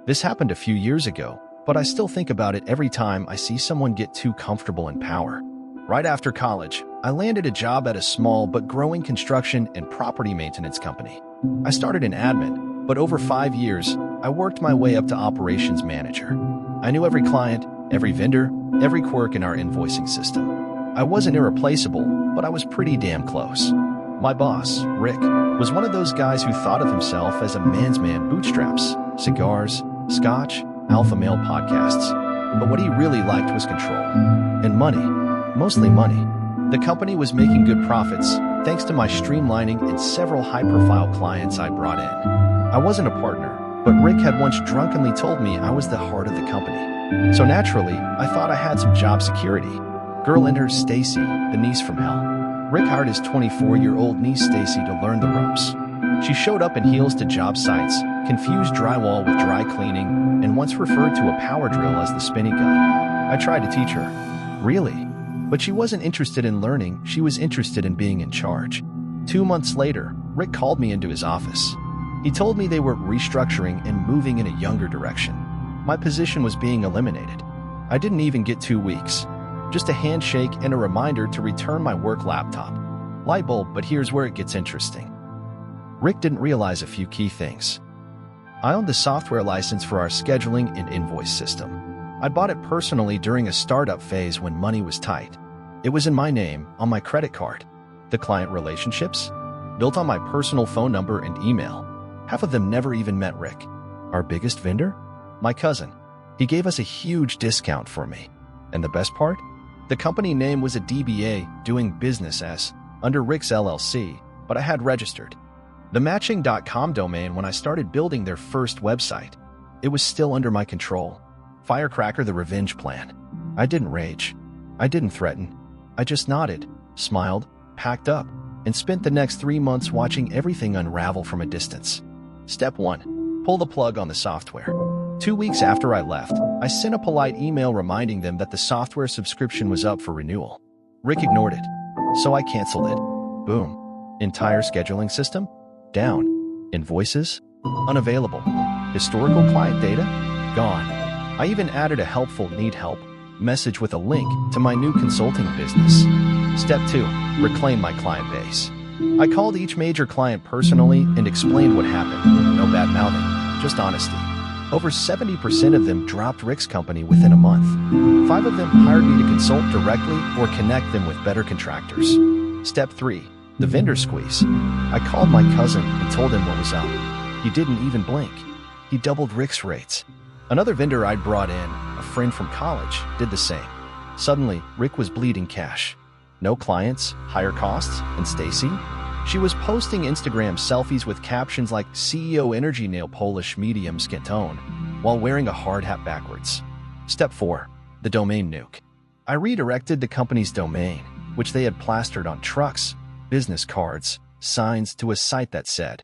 This happened a few years ago, but I still think about it every time I see someone get too comfortable in power. Right after college, I landed a job at a small but growing construction and property maintenance company. I started in admin, but over 5 years, I worked my way up to operations manager. I knew every client, every vendor, every quirk in our invoicing system. I wasn't irreplaceable, but I was pretty damn close. My boss, Rick, was one of those guys who thought of himself as a man's man: bootstraps, cigars, scotch, alpha male podcasts. But what he really liked was control. And money. Mostly money. The company was making good profits, thanks to my streamlining and several high-profile clients I brought in. I wasn't a partner, but Rick had once drunkenly told me I was the heart of the company. So naturally, I thought I had some job security. Girl enters Stacy, the niece from hell. Rick hired his 24-year-old niece Stacy to learn the ropes. She showed up in heels to job sites, confused drywall with dry cleaning, and once referred to a power drill as the spinny gun. I tried to teach her. Really? But she wasn't interested in learning, she was interested in being in charge. 2 months later, Rick called me into his office. He told me they were restructuring and moving in a younger direction. My position was being eliminated. I didn't even get 2 weeks. Just a handshake and a reminder to return my work laptop. Light bulb, but here's where it gets interesting. Rick didn't realize a few key things. I owned the software license for our scheduling and invoice system. I bought it personally during a startup phase when money was tight. It was in my name, on my credit card. The client relationships? Built on my personal phone number and email. Half of them never even met Rick. Our biggest vendor? My cousin. He gave us a huge discount for me. And the best part? The company name was a DBA, doing business as, under Rick's LLC, but I had registered the Matching.com domain when I started building their first website. It was still under my control. Firecracker, the revenge plan. I didn't rage. I didn't threaten. I just nodded, smiled, packed up, and spent the next 3 months watching everything unravel from a distance. Step 1. Pull the plug on the software. 2 weeks after I left, I sent a polite email reminding them that the software subscription was up for renewal. Rick ignored it, so I canceled it. Boom. Entire scheduling system? Down. Invoices? Unavailable. Historical client data? Gone. I even added a helpful "need help" message with a link to my new consulting business. Step 2. Reclaim my client base. I called each major client personally and explained what happened. No bad mouthing, just honesty. Over 70% of them dropped Rick's company within a month. 5 of them hired me to consult directly or connect them with better contractors. Step 3. The vendor squeeze. I called my cousin and told him what was up. He didn't even blink. He doubled Rick's rates. Another vendor I'd brought in, a friend from college, did the same. Suddenly, Rick was bleeding cash. No clients, higher costs, and Stacy? She was posting Instagram selfies with captions like CEO Energy Nail Polish Medium Skin Tone, while wearing a hard hat backwards. Step 4. The domain nuke. I redirected the company's domain, which they had plastered on trucks, business cards, signs, to a site that said,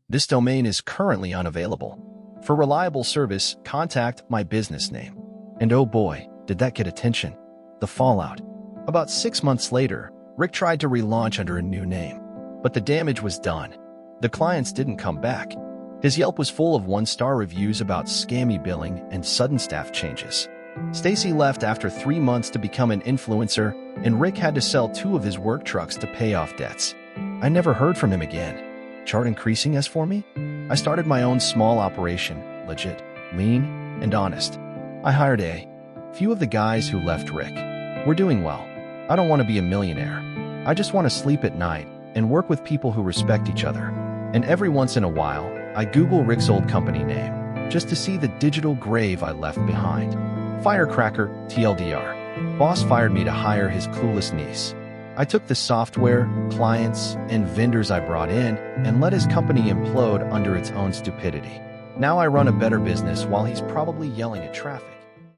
"This domain is currently unavailable. For reliable service, contact my business name." And oh boy, did that get attention. The fallout. About 6 months later, Rick tried to relaunch under a new name. But the damage was done. The clients didn't come back. His Yelp was full of 1-star reviews about scammy billing and sudden staff changes. Stacy left after 3 months to become an influencer, and Rick had to sell 2 of his work trucks to pay off debts. I never heard from him again. Chart increasing as for me? I started my own small operation, legit, lean, and honest. I hired a few of the guys who left Rick. We're doing well. I don't want to be a millionaire. I just want to sleep at night and work with people who respect each other. And every once in a while, I Google Rick's old company name, just to see the digital grave I left behind. Firecracker, TLDR. Boss fired me to hire his clueless niece. I took the software, clients, and vendors I brought in and let his company implode under its own stupidity. Now I run a better business while he's probably yelling at traffic.